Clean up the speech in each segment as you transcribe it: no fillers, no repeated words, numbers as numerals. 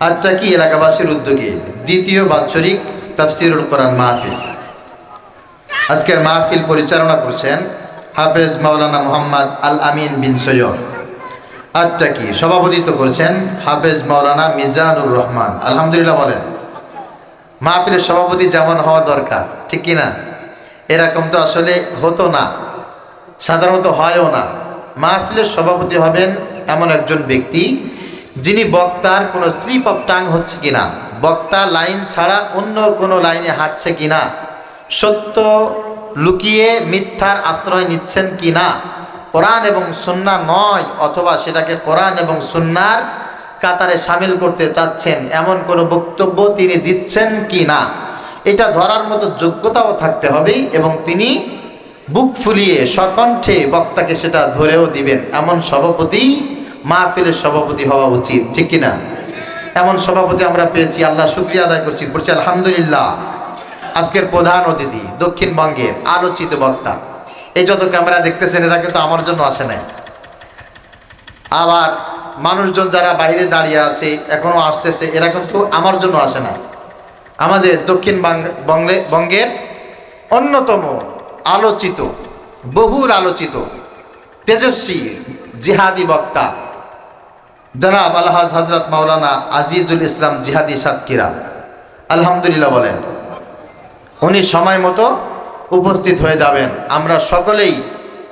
আটটাকি এলাকাবাসীর উদ্যোগে দ্বিতীয় বাৎসরিক তাফসিরুল কোরআন মাহফিল। আজকের মাহফিল পরিচালনা করছেন হাফেজ মাওলানা মোহাম্মদ আল আমিন বিন সৈয়দ। আটটাকি সভাপতিত্ব করছেন হাফেজ মাওলানা মিজানুর রহমান। আলহামদুলিল্লাহ বলেন। মাহফিলের সভাপতি যেমন হওয়া দরকার, ঠিক কিনা? এরকম তো আসলে হতো না, সাধারণত হয়ও না। মাহফিলের সভাপতি হবেন এমন একজন ব্যক্তি যিনি বক্তার কোনো স্লিপ অফ টাং হচ্ছে কিনা, বক্তা লাইন ছাড়া অন্য কোনো লাইনে হাঁটছে কিনা, সত্য লুকিয়ে মিথ্যার আশ্রয় নিচ্ছেন কিনা, কোরআন এবং সুন্নাহ নয় অথবা সেটাকে কোরআন এবং সুন্নাহর কাতারে সামিল করতে চাচ্ছেন এমন কোনো বক্তব্য তিনি দিচ্ছেন কিনা, এটা ধরার মতো যোগ্যতাও থাকতে হবে এবং তিনি বুক ফুলিয়ে সকণ্ঠে বক্তাকে সেটা ধরেও দিবেন এমন সভাপতি মাহফিলের সভাপতি হওয়া উচিত, ঠিক কিনা? এমন সভাপতি আমরা পেয়েছি, আল্লাহ শুকরিয়া আদায় করছি, বলছি আলহামদুলিল্লাহ। আজকের প্রধান অতিথি দক্ষিণবঙ্গের আলোচিত বক্তা। এই যত ক্যামেরা দেখতেছেন এরা কিন্তু আমার জন্য আসে নাই। আবার মানুষজন যারা বাইরে দাঁড়িয়ে আছে এখনো আসতেছে, এরা কিন্তু আমার জন্য আসে না। আমাদের দক্ষিণবঙ্গের অন্যতম আলোচিত, বহুল আলোচিত, তেজস্বী জিহাদি বক্তা জনাব আলহাজ হজরত মাওলানা আজিজুল ইসলাম জিহাদি সাতক্ষীরা। আলহামদুলিল্লাহ বলেন। উনি সময় মতো উপস্থিত হয়ে যাবেন। আমরা সকলেই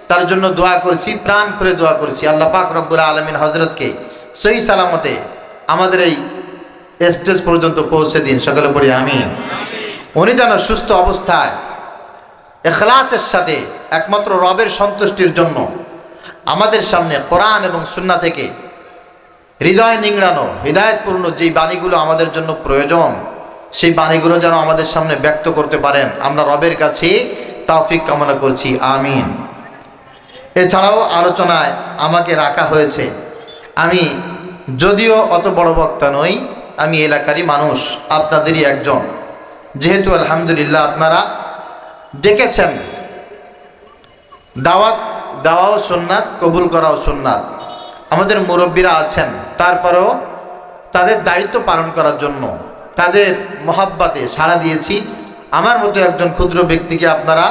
তার জন্য দোয়া করছি, প্রাণ করে দোয়া করছি। আল্লাহ পাক রব্বুল আলামিন হজরতকে সহি সালামতে আমাদের এই স্টেজ পর্যন্ত পৌঁছে দিন, সকলে পড়ি আমিন। উনি যেন সুস্থ অবস্থায় ইখলাসের সাথে একমাত্র রবের সন্তুষ্টির জন্য আমাদের সামনে কোরআন এবং সুন্নাহ থেকে হৃদয় নিংড়ানো, হৃদায়তপূর্ণ যেই বাণীগুলো আমাদের জন্য প্রয়োজন, সেই বাণীগুলো যেন আমাদের সামনে ব্যক্ত করতে পারেন, আমরা রবের কাছে তৌফিক কামনা করছি, আমিন। এছাড়াও আলোচনায় আমাকে রাখা হয়েছে। আমি যদিও অত বড় বক্তা নই, আমি এলাকারই মানুষ, আপনাদেরই একজন। যেহেতু আলহামদুলিল্লাহ আপনারা ডেকেছেন, দাওয়াত দেওয়াও সুন্নাত, কবুল করাও সুন্নাত। আমাদের মুরব্বীরা আছেন, তারপরেও তাদের দায়িত্ব পালন করার জন্য তাদের মহাব্বাতে সাড়া দিয়েছি। আমার মতো একজন ক্ষুদ্র ব্যক্তিকে আপনারা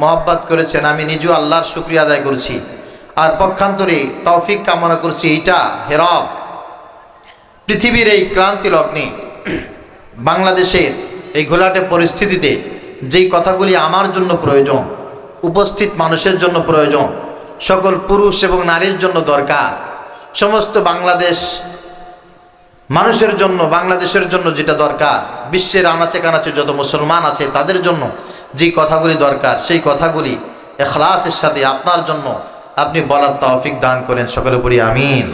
মহাব্বাত করেছেন, আমি নিজেও আল্লাহর শুকরিয়া আদায় করছি। আর পক্ষান্তরে তৌফিক কামনা করছি এইটা হে রব, পৃথিবীর এই ক্লান্তি লগ্নে বাংলাদেশের এই ঘোলাটে পরিস্থিতিতে যেই কথাগুলি আমার জন্য প্রয়োজন, উপস্থিত মানুষের জন্য প্রয়োজন, সকল পুরুষ এবং নারীর জন্য দরকার, সমস্ত বাংলাদেশ মানুষের জন্য, বাংলাদেশের জন্য যেটা দরকার, বিশ্বের আনাচে কানাচে যত মুসলমান আছে তাদের জন্য যেই কথাগুলি দরকার, সেই কথাগুলি ইখলাসের সাথে আপনার জন্য আপনি বলার তৌফিক দান করেন, সকলে পড়ি আমিন।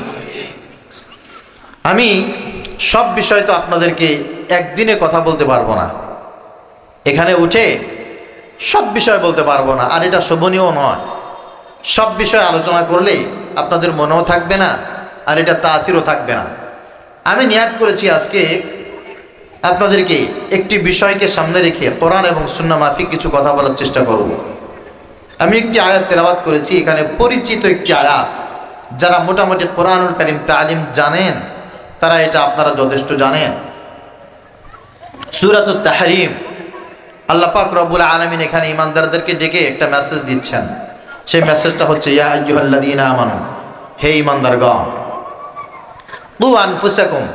আমি সব বিষয় তো আপনাদেরকে একদিনে কথা বলতে পারবো না, এখানে উঠে সব বিষয় বলতে পারবো না, আর এটা শোভনীয় নয়। সব বিষয় আলোচনা করলে আপনাদের মনেও থাকবে না, আর এটা তাসিরও থাকবে না। আমি নিয়াত করেছি আজকে আপনাদেরকে একটি বিষয়কে সামনে রেখে কোরআন এবং সুন্নাহ মাফিক কিছু কথা বলার চেষ্টা করব। আমি একটি আয়াত তেলাওয়াত করেছি, এখানে পরিচিত একটি আয়াত। যারা মোটামুটি কোরআনুল কারীম তালিম জানেন তারা এটা আপনারা যথেষ্ট জানেন। সূরাতুত তাহরিম, আল্লাহ পাক রব্বুল আলামিন এখানে ইমানদারদেরকে ডেকে একটা মেসেজ দিচ্ছেন। সেই মেসেজটা হচ্ছে ইয়া আইয়ুহাল্লাযীনা আমানু, হে ইমানদারগণ, কু আনফুসাকুম,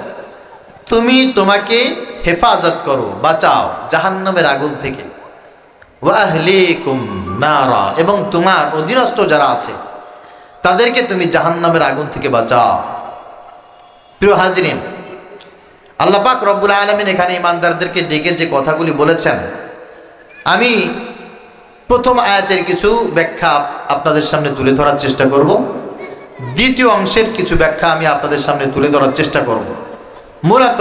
তুমি তোমাকে হেফাজত করো, বাঁচাও জাহান্নামের আগুন থেকে, ওয়া আহলিকুম নারা, এবং তোমার অধীনস্থ যারা আছে তাদেরকে তুমি জাহান্নামের আগুন থেকে বাঁচাও। প্রিয় হাজিরিন, আল্লাহ পাক রব্বুল আলামিন এখানে ইমানদারদেরকে ডেকে যে কথাগুলি বলেছেন, আমি প্রথম আয়াতের কিছু ব্যাখ্যা আপনাদের সামনে তুলে ধরার চেষ্টা করব। দ্বিতীয় অংশের কিছু ব্যাখ্যা আমি আপনাদের সামনে তুলে ধরার চেষ্টা করব। মূলত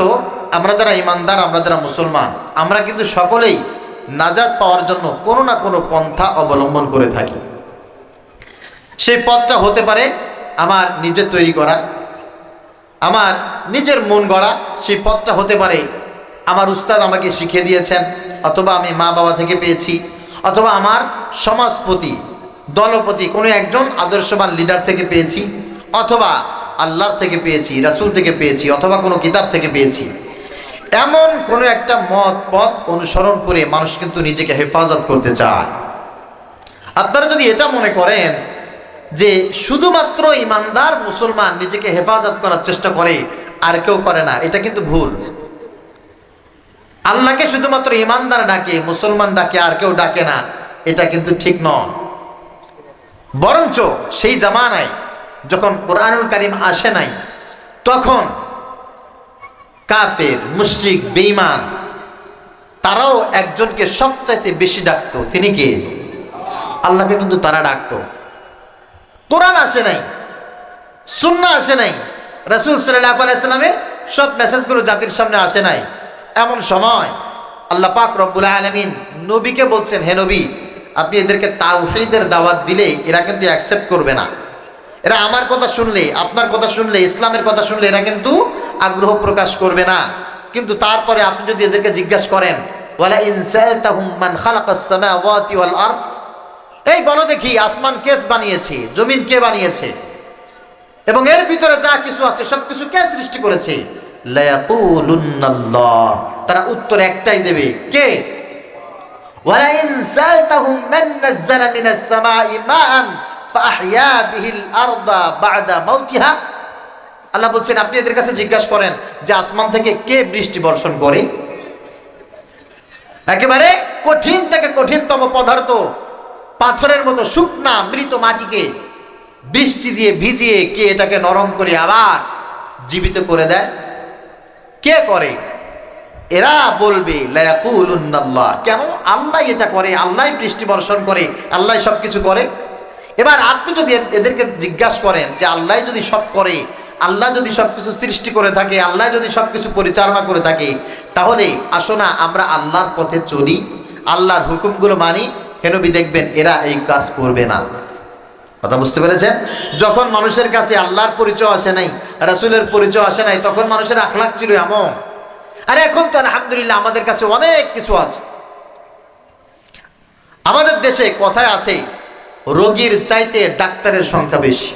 আমরা যারা ইমানদার, আমরা যারা মুসলমান, আমরা কিন্তু সকলেই নাজাত পাওয়ার জন্য কোনো না কোনো পন্থা অবলম্বন করে থাকি। সেই পথটা হতে পারে আমার নিজের তৈরি করা, আমার নিজের মন গড়া। সেই পথটা হতে পারে আমার উস্তাদ আমাকে শিখিয়ে দিয়েছেন, অথবা আমি মা বাবা থেকে পেয়েছি, অথবা আমার সমাজপতি, দলপতি কোনো একজন আদর্শবান লিডার থেকে পেয়েছি, অথবা আল্লাহর থেকে পেয়েছি, রাসূল থেকে পেয়েছি, অথবা কোনো কিতাব থেকে পেয়েছি, এমন কোনো একটা মত পথ অনুসরণ করে মানুষ কিন্তু নিজেকে হেফাজত করতে চায়। আপনারা যদি এটা মনে করেন যে শুধুমাত্র ইমানদার মুসলমান নিজেকে হেফাজত করার চেষ্টা করে, আর কেউ করে না, এটা কিন্তু ভুল। আল্লাহকে শুধুমাত্র ইমানদার ডাকে, মুসলমান ডাকে, আর কেউ ডাকে না, এটা কিন্তু ঠিক নয়। বরঞ্চ সেই জামানায় যখন কোরআনুল কারীম আসে নাই, তখন কাফের, মুশরিক, বেঈমান তারাও একজনকে সবচাইতে বেশি ডাকতো। তিনি কে? আল্লাহকে কিন্তু তারা ডাকতো। কোরআন আসে নাই, সুন্নাহ আসে নাই, রাসূল সাল্লাল্লাহু আলাইহি ওয়াসাল্লামের সব মেসেজগুলো জাতির সামনে আসে নাই। এমন সময় আল্লাহ পাক রব্বুল আলামিন নবীকে বলছেন, হে নবী, আপনি এদেরকে তাওহীদের দাওয়াত দিলে এরা কিন্তু অ্যাকসেপ্ট করবে না। এরা আমার কথা শুনলে, আপনার কথা শুনলে, ইসলামের কথা শুনলে এরা কিন্তু আগ্রহ প্রকাশ করবে না। কিন্তু তারপরে আপনি যদি এদেরকে জিজ্ঞাসা করেন, ওয়ালা ইন সালতাহুম মান খালাকাস সামাওয়াতি ওয়াল আরদ, এই বলো দেখি আসমান কে বানিয়েছে, জমিন কে বানিয়েছে, এবং এর ভিতরে যা কিছু আছে সবকিছু কে সৃষ্টি করেছে, লা ইয়াকুলুন্নাল্লাহ, তারা উত্তর একটাই দেবে, কে? ওয়ালা ইন সালতাহুম মান নাযালা মিনাস সামাই মাআন ফাআহইয়া বিহিল আরদা বা'দা মাউতিহা, আল্লাহ বলছেন আপনি এদের কাছে জিজ্ঞাসা করেন যে আসমান থেকে কে বৃষ্টি বর্ষণ করে। একেবারে কঠিন থেকে কঠিনতম পদার্থ, পাথরের মতো শুকনা মৃত মাটিকে বৃষ্টি দিয়ে ভিজিয়ে কে এটাকে নরম করে আবার জীবিত করে দেয়? কে করে? এরা বলবে লা ইয়াকুলুন্নাল্লাহ, কেন? আল্লাহ এটা করে, আল্লাহ বৃষ্টি বর্ষণ করে, আল্লাহ সবকিছু করে। এবার আপনি যদি এদেরকে জিজ্ঞাসা করেন যে আল্লাহ যদি সব করে, আল্লাহ যদি সবকিছু সৃষ্টি করে থাকে, আল্লাহ যদি সবকিছু পরিচালনা করে থাকে, তাহলে আসো না আমরা আল্লাহর পথে চলি, আল্লাহর হুকুমগুলো মানি। কেন? দেখবেন এরা এই কাজ করবে না। কথা বুঝতে পেরেছেন? যখন মানুষের কাছে আল্লাহর পরিচয় আসে নাই, রাসূলের পরিচয় আসে নাই, তখন মানুষের আখলাক ছিল এমন। আর এখন তো আলহামদুলিল্লাহ আমাদের কাছে অনেক কিছু আছে। আমাদের দেশে কথায় আছে, রোগীর চাইতে ডাক্তারের সংখ্যা বেশি।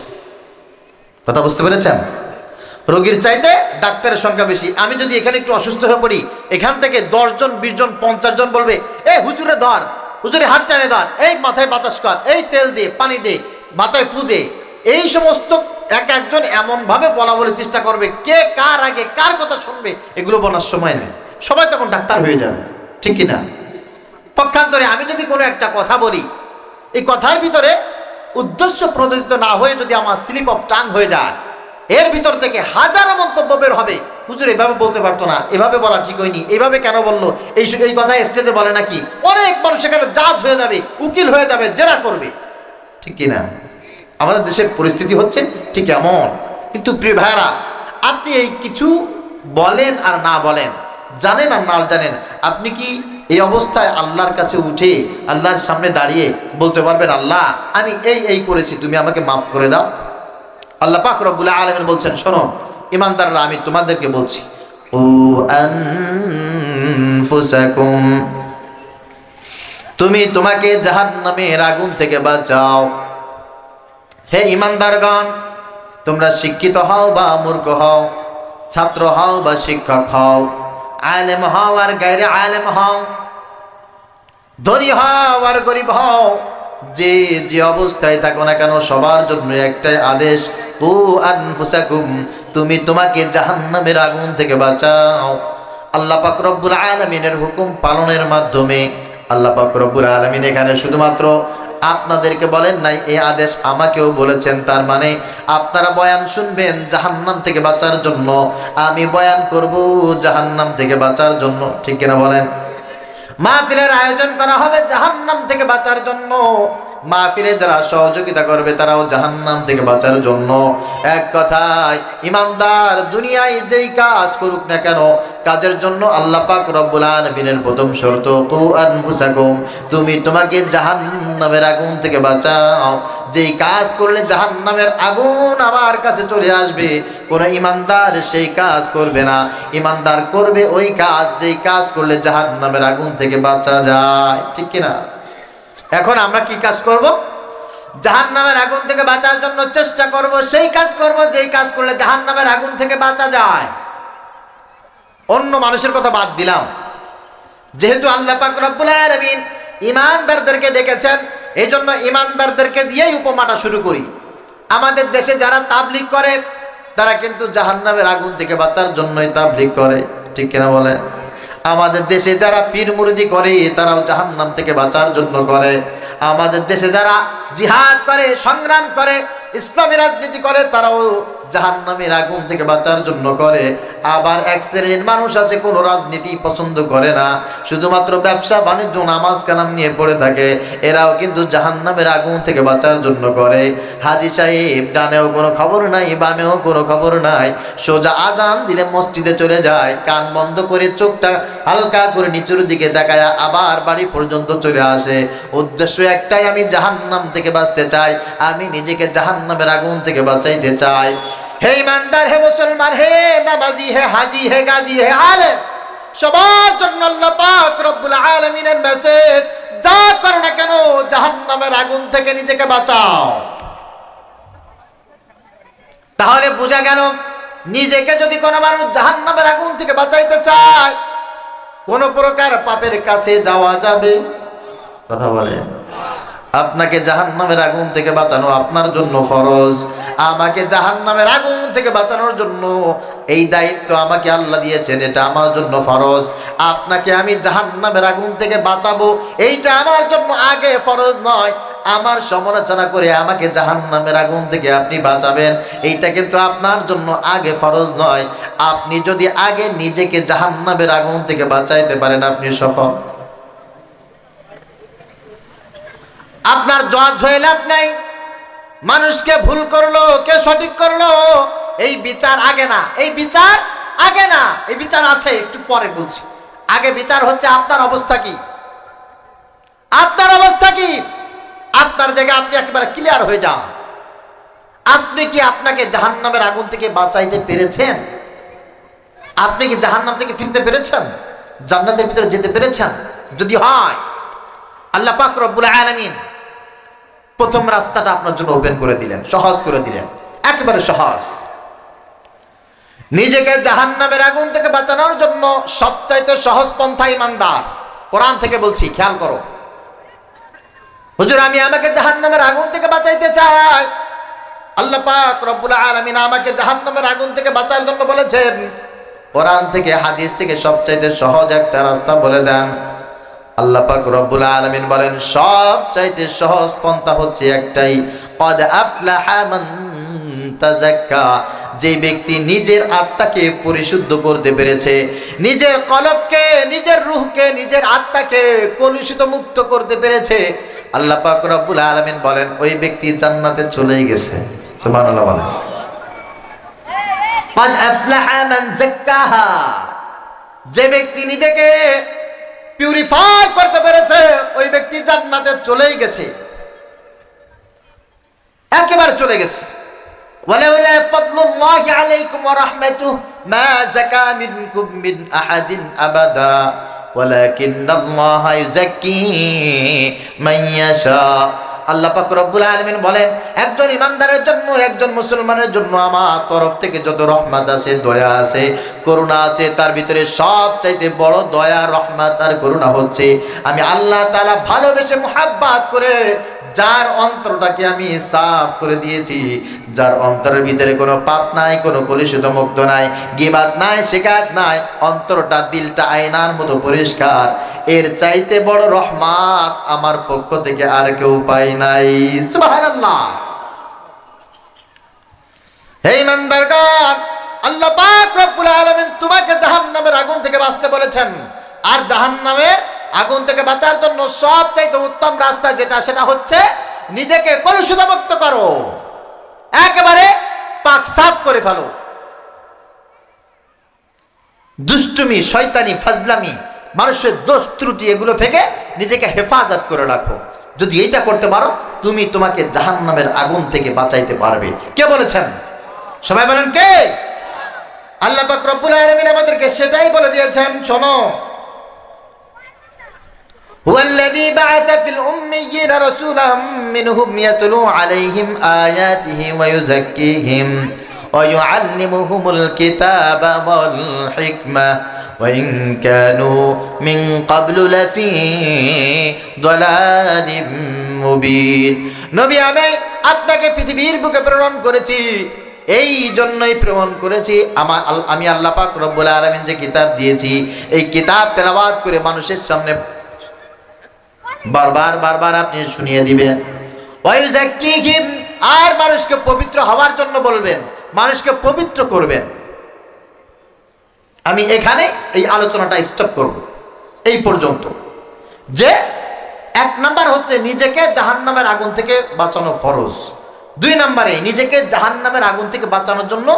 কথা বুঝতে পেরেছেন? রোগীর চাইতে ডাক্তারের সংখ্যা বেশি। আমি যদি এখানে একটু অসুস্থ হয়ে পড়ি, এখান থেকে 10 জন, 20 জন, 50 জন বলবে, এই হুজুরে ধর, হুজুরে হাত টানে ধর, এই মাথায় বাতাস কর, এই তেল দে, পানি দে, মাথায় ফু দে। এই সমস্ত একজন এমন ভাবে বলা বলে চেষ্টা করবে, কে কার আগে কার কথা শুনবে এগুলো বলার সময় নেই। সবাই তখন ডাক্তার হয়ে যাবে, ঠিক কিনা? পক্ষান্তরে আমি যদি কোনো একটা কথা বলি, এই কথার ভিতরে উদ্দেশ্য প্রণোদিত না হয়ে যদি আমার স্লিপ অফ টাং হয়ে যায়, এর ভিতর থেকে হাজারো মন্তব্য বের হবে, হুজুর এভাবে বলতে পারতো না, এভাবে বলা ঠিক হয়নি, এইভাবে কেন বললো, এই কথা স্টেজে বলে নাকি। অনেক মানুষ এখানে জাজ হয়ে যাবে, উকিল হয়ে যাবে, জেরা করবে, ঠিক কিনা? আমাদের দেশের পরিস্থিতি হচ্ছে ঠিক এমন। কিন্তু প্রিয় ভাইরা, আপনি এই কিছু বলেন আর না বলেন, জানেন আর না জানেন, আপনি কি এই অবস্থায় আল্লাহর কাছে উঠে আল্লাহর সামনে দাঁড়িয়ে বলতে পারবেন, আল্লাহ আমি এই করেছি, তুমি আমাকে মাফ করে দাও? আল্লাহ পাক রব্বুল আলামিন বলছেন, শোনো ইমানদাররা, আমি তোমাদেরকে বলছি, ও আনফুসাকুম, তুমি তোমাকে জাহান্নামের আগুন থেকে বাঁচাও। হে ইমানদারগণ, তোমরা শিক্ষিত হও বা মূর্খ হও, ছাত্র হও বা শিক্ষক হও, আলেম হও আর গায়রে আলেম হও, ধনী হও আর গরিব হও, যে যে অবস্থায় থাকো না কেন, সবার জন্য একটাই আদেশ, কু আনফুসাকুম, তুমি তোমাকে জাহান্নামের আগুন থেকে বাঁচাও। আল্লাহ পাক রব্বুল আলামিনের হুকুম পালনের মাধ্যমে আল্লাহ পাক রব্বুল আলামিন এখানে শুধুমাত্র আপনাদেরকে বলেন নাই, এই আদেশ আমাকেও বলেছেন। তার মানে আপনারা বয়ান শুনবেন জাহান্নাম থেকে বাঁচার জন্য, আমি বয়ান করব জাহান্নাম থেকে বাঁচার জন্য, ঠিক কিনা বলেন? মাহফিলের আয়োজন করা হবে জাহান্নাম থেকে বাঁচার জন্য, মাহফিলে যারা সহযোগিতা করবে তারাও জাহান্নাম থেকে বাঁচার জন্য। এক কথায় ইমানদার দুনিয়ায় যেই কাজ করুক না কেন, কাজের জন্য আল্লাহ পাক রব্বুল আলামিনের প্রথম শর্ত, কু আনফুসাকুম, তুমি তোমাকে জাহান্নামের আগুন থেকে বাঁচাও। যেই কাজ করলে জাহান্নামের আগুন আমার কাছে চলে আসবে, কোন ইমানদার সেই কাজ করবে না। ইমানদার করবে ওই কাজ যেই কাজ করলে জাহান্নামের আগুন থেকে বাঁচা যায়, ঠিক কিনা? এখন আমরা কি কাজ করব? জাহান্নামের আগুন থেকে বাঁচার জন্য চেষ্টা করব, সেই কাজ করব যেই কাজ করলে জাহান্নামের আগুন থেকে বাঁচা যায়। অন্য মানুষের কথা বাদ দিলাম, যেহেতু আল্লাহ পাক রব্বুল আলামিন ঈমানদারদেরকে ডেকেছেন, এই জন্য ঈমানদারদেরকে দিয়েই উপমাটা শুরু করি। আমাদের দেশে যারা তাবলীগ করে তারা কিন্তু জাহান্নামের আগুন থেকে বাঁচার জন্যই তাবলীগ করে, ঠিক কিনা বলে? আমাদের দেশে যারা পীর মুরিদি করে তারাও জাহান্নাম থেকে বাঁচার জন্য করে। আমাদের দেশে যারা জিহাদ করে, সংগ্রাম করে, ইসলামী রাজনীতি করে তারাও জাহান্নামের আগুন থেকে বাঁচার জন্য করে। আবার এক শ্রেণীর মানুষ আছে কোনো রাজনীতি পছন্দ করে না, শুধুমাত্র ব্যবসা বাণিজ্য নামাজ কালাম নিয়ে পড়ে থাকে, এরাও কিন্তু জাহান্নামের আগুন থেকে বাঁচার জন্য করে। হাজী সাহেব ডানেও কোনো খবর নাই, বামেও কোনো খবর নাই, সোজা আজান দিলে মসজিদে চলে যায়, কান বন্ধ করে চোখটা হালকা করে নিচের দিকে তাকায় আবার বাড়ি পর্যন্ত চলে আসে। উদ্দেশ্য একটাই, আমি জাহান্নাম থেকে বাঁচতে চাই, আমি নিজেকে জাহান্নামের আগুন থেকে বাঁচাইতে চাই। হে ইমানদার, হে মুসলমান, হে নামাজি, হে হাজি, হে গাজী, হে আলেম, সবার জন্য আল্লাহ পাক রব্বুল আলামিনের মেসেজ, যা করো না কেন জাহান্নামের আগুন থেকে নিজেকে বাঁচাও। তাহলে বোঝা গেল, নিজেকে যদি কোনো মানুষ জাহান্নামের আগুন থেকে বাঁচাইতে চায়, কোন প্রকার পাপের কাছে যাওয়া যাবে? কথা বলে। আপনাকে জাহান্নামের আগুন থেকে বাঁচানো আপনার জন্য ফরজ, আমাকে জাহান্নামের আগুন থেকে বাঁচানোর জন্য এই দায়িত্ব আমাকে আল্লাহ দিয়েছেন, এটা আমার জন্য ফরজ। আপনাকে আমি জাহান্নামের আগুন থেকে বাঁচাবো, এইটা আমার জন্য আগে ফরজ নয়। আমার সমালোচনা করে আমাকে জাহান্নামের আগুন থেকে আপনি বাঁচাবেন, এইটা কিন্তু আপনার জন্য আগে ফরজ নয়। আপনি যদি আগে নিজেকে জাহান্নামের আগুন থেকে বাঁচাইতে পারেন, আপনি সফল। আপনার জজ হয়ে লাভ নাই, মানুষকে ভুল করলো কে সঠিক করলো এই বিচার আগে না, এই বিচার আগে না, এই বিচার আছে একটু পরে বলছি। আগে বিচার হচ্ছে আপনার অবস্থা কি, আপনার অবস্থা কি, আপনার জায়গায় আপনি একেবারে ক্লিয়ার হয়ে যান। আপনি কি আপনাকে জাহান্নামের আগুন থেকে বাঁচাইতে পেরেছেন? আপনি কি জাহান্নাম থেকে ফিরতে পেরেছেন? জান্নাতের ভিতরে যেতে পেরেছেন? যদি হয়, আল্লাহ পাক রব্বুল আলামিন প্রথম রাস্তাটা আপনার জন্য ওপেন করে দিলেন, সহজ করে দিলেন, একেবারে সহজ। নিজেকে জাহান্নামের আগুন থেকে বাঁচানোর জন্য সবচাইতে সহজ পন্থা ইমানদার। কোরআন থেকে বলছি, খেয়াল করো। হুজুর, আমি আমাকে জাহান্নামের আগুন থেকে বাঁচাইতে চাই, আল্লাহ পাক রব্বুল আলামিন আমাকে জাহান্নামের আগুন থেকে বাঁচার জন্য বলেছেন। কোরআন থেকে হাদিস থেকে সবচাইতে সহজ একটা রাস্তা বলে দেন। আল্লাহ পাক রব্বুল আলামিন বলেন, সবচাইতে সহজ পন্থা হচ্ছে একটাই, ক্বাদ আফলাহা মান তাযাক্কা। যে ব্যক্তি নিজের আত্মাকে পরিশুদ্ধ করতে পেরেছে, নিজের কলবকে, নিজের রূহকে, নিজের আত্মাকে কলুষিত মুক্ত করতে পেরেছে, আল্লাহ পাক রব্বুল আলামিন বলেন ওই ব্যক্তি জান্নাতে চলেই গেছে। সুবহানাল্লাহ বলেন। ক্বাদ আফলাহা মান যাক্কাহা, যে ব্যক্তি নিজেকে পিউরিফাই করতে পেরেছে ওই ব্যক্তি জান্নাতে চলেই গেছে, একেবারে চলে গেছে। ওয়ালাউলা ফাদলুল্লাহি আলাইকুম ওয়া রাহমাতুহু মা যাকা মিনকুম মিন আহাদিন আবাদা ওয়ালাকিন্নাল্লাহা ইউযাক্কি মান ইয়াশা। আল্লাহ পাক রব্বুল আলামিন বলেন, একজন ইমানদারের জন্য, একজন মুসলমানের জন্য আমার তরফ থেকে যত রহমত আছে, দয়া আছে, করুণা আছে, তার ভিতরে সবচাইতে বড় দয়া, রহমত আর করুণা হচ্ছে আমি আল্লাহ তাআলা ভালোবেসে মুহাব্বত করে যার অন্তরটাকে আমি সাফ করে দিয়েছি, যার অন্তরের ভিতরে কোনো পাপ নাই, কোনো কলুষিত মুক্ত নাই, গীবাত নাই, শিকায়ত নাই, অন্তরটা, দিলটা আয়নার মতো পরিষ্কার, এর চাইতে বড় রহমত আমার পক্ষ থেকে আর কেউ পাই নাই। সুবহানাল্লাহ। হে ইমানদারগণ, আল্লাহ পাক রব্বুল আলামিন তোমাকে জাহান্নামের আগুন থেকে বাঁচতে বলেছেন, আর জাহান্নামের আগুন থেকে বাঁচার জন্য সবচাইতে উত্তম রাস্তা যেটা, সেটা হচ্ছে নিজেকে কলুষিত মুক্ত করো, একেবারে পাক সাফ করে ফেলো। দুষ্টুমি, শয়তানি, ফাজলামি, মানুষের দোষ ত্রুটি, এগুলো থেকে নিজেকে হেফাজত করে রাখো। যদি এইটা করতে পারো, তুমি তোমাকে জাহান্নামের আগুন থেকে বাঁচাইতে পারবে। কে বলেছেন? সবাই বলেন কে? আল্লাহ পাক রব্বুল আলামিন আমাদেরকে সেটাই বলে দিয়েছেন। শোনো, হুয়াল্লাযী বা'আসা ফিল উম্মিয়্যিনা রাসূলাম মিনহুম ইয়াতলু আলাইহিম আয়াতিহি ওয়া ইউযাক্কিহিম ওয়া ইউআল্লিমুহুমুল কিতাবা ওয়াল হিকমা ওয়া ইন কানু মিন ক্বাবলু লাফি যালালিম মুবিন। নবী, আমি আপনাকে পৃথিবীর বুকে প্রেরণ করেছি, এই জন্যই প্রেরণ করেছি আমি আল্লাহ পাক রব্বুল আলামিন যে কিতাব দিয়েছি, এই কিতাব তেলাওয়াত করে মানুষের সামনে বারবার আপনি শুনিয়ে দিবেন। ওয়াইউযাক্কিহিম, আর মানুষকে পবিত্র হওয়ার জন্য বলবেন, মানুষকে পবিত্র করবেন। আমি এখানে এই আলোচনাটা স্টপ করব এই পর্যন্ত, যে এক নাম্বার হচ্ছে নিজেকে জাহান্নামের আগুন থেকে বাঁচানো ফরজ। দুই নম্বরে নিজেকে জাহান্নামের আগুন থেকে বাঁচানোর জন্য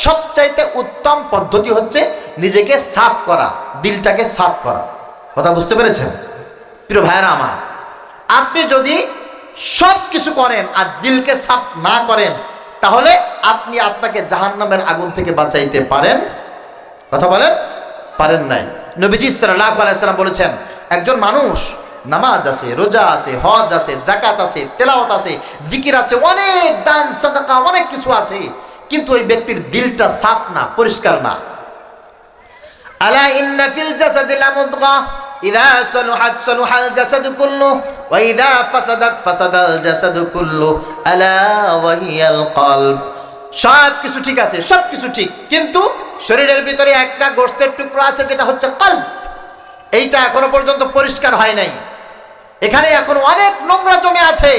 সবচাইতে উত্তম পদ্ধতি হচ্ছে নিজেকে সাফ করা, দিলটাকে সাফ করা। কথা বুঝতে পেরেছেন প্রিয় ভাইরা আমার? আপনি যদি সব কিছু করেন আর দিলকে সাফ না করেন, তাহলে আপনি আপনাকে জাহান্নামের আগুন থেকে বাঁচাইতে পারেন? কথা বলেন, পারেন নাই। নবীজি সাল্লাল্লাহু আলাইহি ওয়াসাল্লাম বলেছেন, একজন মানুষ নামাজ আছে, রোজা আছে, হজ আছে, যাকাত আছে, তেলাওয়াত আছে, জিকির আছে, অনেক দান সাদাকা অনেক কিছু আছে, কিন্তু ওই ব্যক্তির দিলটা সাফ না, পরিষ্কার না। আলা ইন্না ফিল জাসাদি লামুদগা ইযা সালুহাত সালুহাল জাসাদু কুল্লু ওয়া ইযা ফাসাদাত ফাসাদাল জাসাদু কুল্লু আলা ওয়া হিয়াল কলব। সব কিছু ঠিক আছে, সব কিছু ঠিক, কিন্তু শরীরের ভিতরে একটা গোশতের টুকরো আছে যেটা হচ্ছে কলব। এইটা এখনো পর্যন্ত পরিষ্কার হয় নাই। এখানে এখন অনেক নোংরা জমে আছে,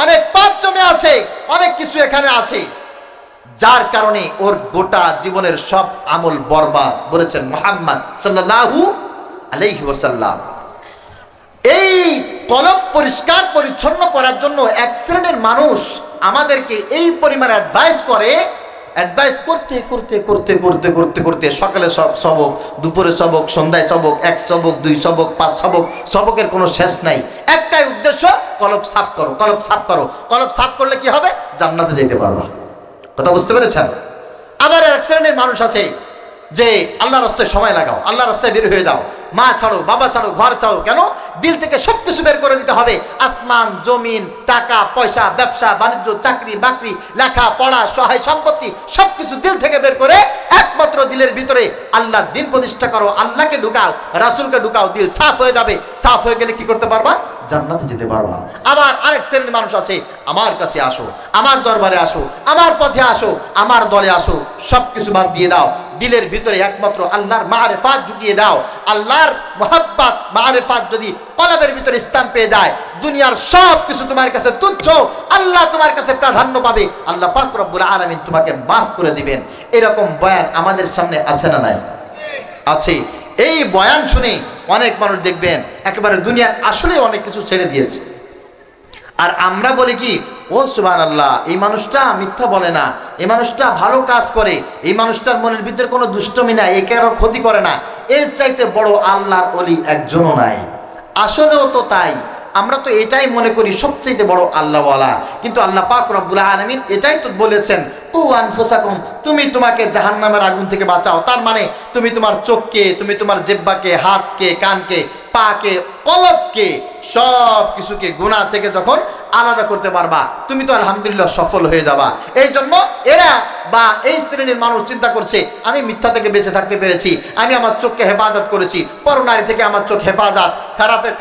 অনেক পাপ জমে আছে, অনেক কিছু এখানে আছে, যার কারণে ওর গোটা জীবনের সব আমল বরবাদ। বলেছেন মুহাম্মদ সাল্লাল্লাহু আলাইহি ওয়াসাল্লাম। এই কলব পরিষ্কার পরিচ্ছন্ন করার জন্য এক শ্রেণীর মানুষ আমাদেরকে এই পরিমাণ অ্যাডভাইস করে, অ্যাডভাইস করতে করতে করতে করতে করতে করতে সকালে সবক, দুপুরে সবক, সন্ধ্যায় সবক, 1 সবক, 2 সবক, 5 সবক, সবকের কোনো শেষ নাই। একটাই উদ্দেশ্য, কলব সাফ করো, কলব সাফ করো। কলব সাফ করলে কি হবে? জান্নাতে যেতে পারবা। কথা বুঝতে পেরেছেন? আবার এক শ্রেণীর মানুষ আছে যে আল্লাহর রাস্তায় সময় লাগাও, আল্লাহর রাস্তায় বের হয়ে যাও, মা ছাড়ো, বাবা ছাড়ো, ঘর ছাড়ো। কেন? দিল থেকে সবকিছু বের করে দিতে হবে। আসমান জমিন, টাকা পয়সা, ব্যবসা বাণিজ্য, চাকরি বাকরি, লেখা পড়া, সহায় সম্পত্তি, সবকিছু দিল থেকে বের করে একমাত্র দিলের ভিতরে আল্লাহর দিন প্রতিষ্ঠা করো, আল্লাহকে ঢুকাও, রাসূলকে ঢুকাও, দিল সাফ হয়ে যাবে। সাফ হয়ে গেলে কি করতে পারবা? জান্নাতে যেতে পারবা। আবার আরেক শ্রেণীর মানুষ আছে, আমার কাছে আসো, আমার দরবারে আসো, আমার পথে আসো, আমার দলে আসো, সবকিছু বাদ দিয়ে দাও, দিলের ভিতরে একমাত্র আল্লাহর মারিফাত ঢুকিয়ে দাও। আল্লাহর মুহাব্বত মারিফাত যদি কলবের ভিতরে স্থান পেয়ে যায়, দুনিয়ার সব কিছু তোমার কাছে তুচ্ছ, আল্লাহ তোমার কাছে প্রাধান্য পাবে, আল্লাহ পাক রব্বুল আলামিন তোমাকে মাফ করে দিবেন। এরকম বয়ান আমাদের সামনে আছে না নাই? আছে। এই বয়ান শুনে অনেক মানুষ দেখবেন একেবারে দুনিয়ার আসলে অনেক কিছু ছেড়ে দিয়েছে। আর আমরা বলি কি, ও সুবহানাল্লাহ, এই মানুষটা মিথ্যা বলে না, এই মানুষটা ভালো কাজ করে, এই মানুষটার মনের ভিতরে কোনো দুষ্টমি নাই, একে কারো ক্ষতি করে না, এর চাইতে বড় আল্লাহর ওলি একজনও নাই। আসলেও তো তাই। আমরা তো এটাই মনে করি সবচেয়ে বড় আল্লাহওয়ালা, কিন্তু আল্লাহ পাক রব্বুল আলামিন এটাই তো বলেছেন, কু আনফুসাকুম, তুমি তোমাকে জাহান্নামের আগুন থেকে বাঁচাও। তার মানে তুমি তোমার চোখকে, তুমি তোমার জিহ্বাকে, হাতকে, কানকে, পাকে, কলবকে, সব কিছুকে গুনাহ থেকে যখন আলাদা করতে পারবা, তুমি তো আলহামদুলিল্লাহ সফল হয়ে যাবা। এই জন্য এরা বা এই শ্রেণীর মানুষ চিন্তা করছে, আমি মিথ্যা থেকে বেঁচে থাকতে পেরেছি, আমি আমার চোখকে হেফাজত করেছি, পরনারী থেকে আমার চোখ হেফাজত,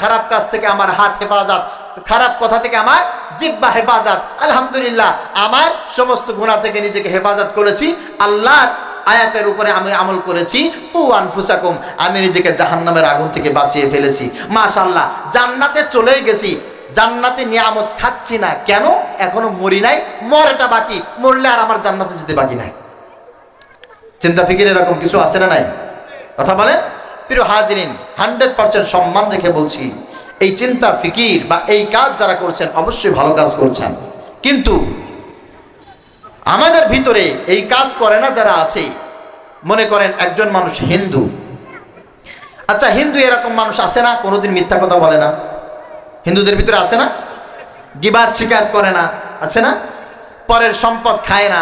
খারাপ কাজ থেকে আমার হাত হেফাজত, খারাপ কথা থেকে আমার জিহ্বা হেফাজত, আলহামদুলিল্লাহ আমার সমস্ত গুনাহ থেকে নিজেকে হেফাজত করেছি, আল্লাহর আয়াতের উপরে আমি আমল করেছি, কু আনফুসাকুম, আমি নিজেকে জাহান্নামের আগুন থেকে বাঁচিয়ে ফেলেছি, মাশাআল্লাহ জান্নাতে চলেই গেছি। জান্নাতে নিয়ামত খাচ্ছি না কেন? এখনো মরি নাই, মরাটা বাকি, মরলে আর আমার জান্নাতে যেতে বাকি নাই। চিন্তা ফিকির এরকম কিছু আছে না নাই? কথা বলেন প্রিয় হাজিরিন, 100% সম্মান রেখে বলছি, এই চিন্তা ফিকির বা এই কাজ যারা করছেন অবশ্যই ভালো কাজ করছেন, কিন্তু আমাদের ভিতরে এই কাজ করে না যারা আছে, মনে করেন একজন মানুষ হিন্দু, আচ্ছা হিন্দু এরকম মানুষ আছে না কোনোদিন মিথ্যা কথা বলে না? হিন্দুদের ভিতরে আছে না? গীবাত স্বীকার করে না, আছে না? পরের সম্পদ খায় না,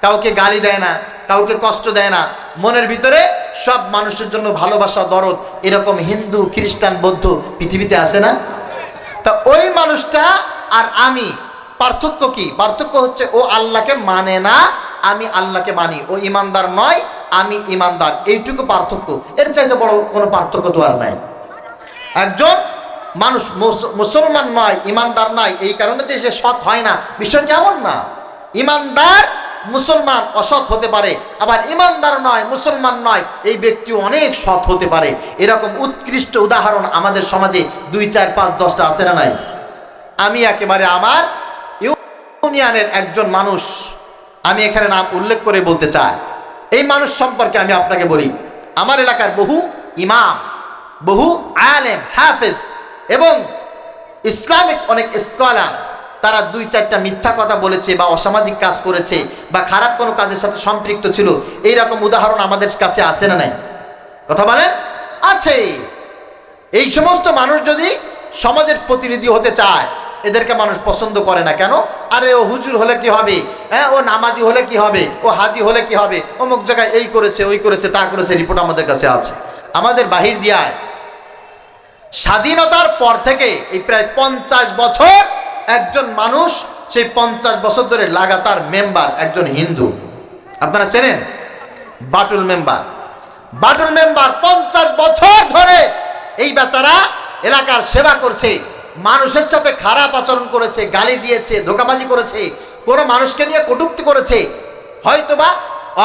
কাউকে গালি দেয় না, কাউকে কষ্ট দেয় না, মনের ভিতরে সব মানুষের জন্য ভালোবাসা, দরদ, এরকম হিন্দু, খ্রিস্টান, বৌদ্ধ পৃথিবীতে আছে না? তা ওই মানুষটা আর আমি পার্থক্য কি? পার্থক্য হচ্ছে ও আল্লাহকে মানে না, আমি আল্লাহকে মানি। ও ইমানদার নয়, আমি ইমানদার, এইটুকু পার্থক্য। এর চাইতে বড় কোনো পার্থক্য তো আর নাই। একজন মানুষ মুসলমান নয়, ইমানদার নয়, এই কারণে যে সে সৎ হয় না, বিষয়টা এমন না। ইমানদার মুসলমান অসৎ হতে পারে, আবার ইমানদার নয়, মুসলমান নয়, এই ব্যক্তি অনেক সৎ হতে পারে। এরকম উৎকৃষ্ট উদাহরণ আমাদের সমাজে 2, 4, 5, 10টা আছে না নাই? আমি একেবারে আমার ইউনিয়নের একজন মানুষ, আমি এখানে নাম উল্লেখ করে বলতে চাই। এই মানুষ সম্পর্কে আমি আপনাকে বলি, আমার এলাকার বহু ইমাম, বহু আলেম, হাফেজ এবং ইসলামিক অনেক স্কলার, তারা 2, 4টা মিথ্যা কথা বলেছে বা অসামাজিক কাজ করেছে বা খারাপ কোনো কাজের সাথে সম্পৃক্ত ছিল। এইরকম উদাহরণ আমাদের কাছে আছে না নাই? কথা বলেন, আছে। এই সমস্ত মানুষ যদি সমাজের প্রতিনিধি হতে চায়, এদেরকে মানুষ পছন্দ করে না। কেন? আরে ও হুজুর হলে কি হবে, হ্যাঁ, ও নামাজি হলে কি হবে, ও হাজি হলে কি হবে, অমুক জায়গায় এই করেছে, ওই করেছে, তা করেছে, রিপোর্ট আমাদের কাছে আছে। আমাদের বাহির দিয়ায় স্বাধীনতার পর থেকে এই প্রায় 50 বছর একজন মানুষ, সেই 50 বছর ধরে লাগাতার মেম্বার একজন হিন্দু। আপনারা চেনেন বাটুল মেম্বার? বাটুল মেম্বার 50 বছর ধরে এই বেচারা এলাকার সেবা করছে, মানুষের সাথে খারাপ আচরণ করেছে, গালি দিয়েছে, ধোঁকাবাজি করেছে, কোনো মানুষকে নিয়ে কটূক্তি করেছে। হয়তোবা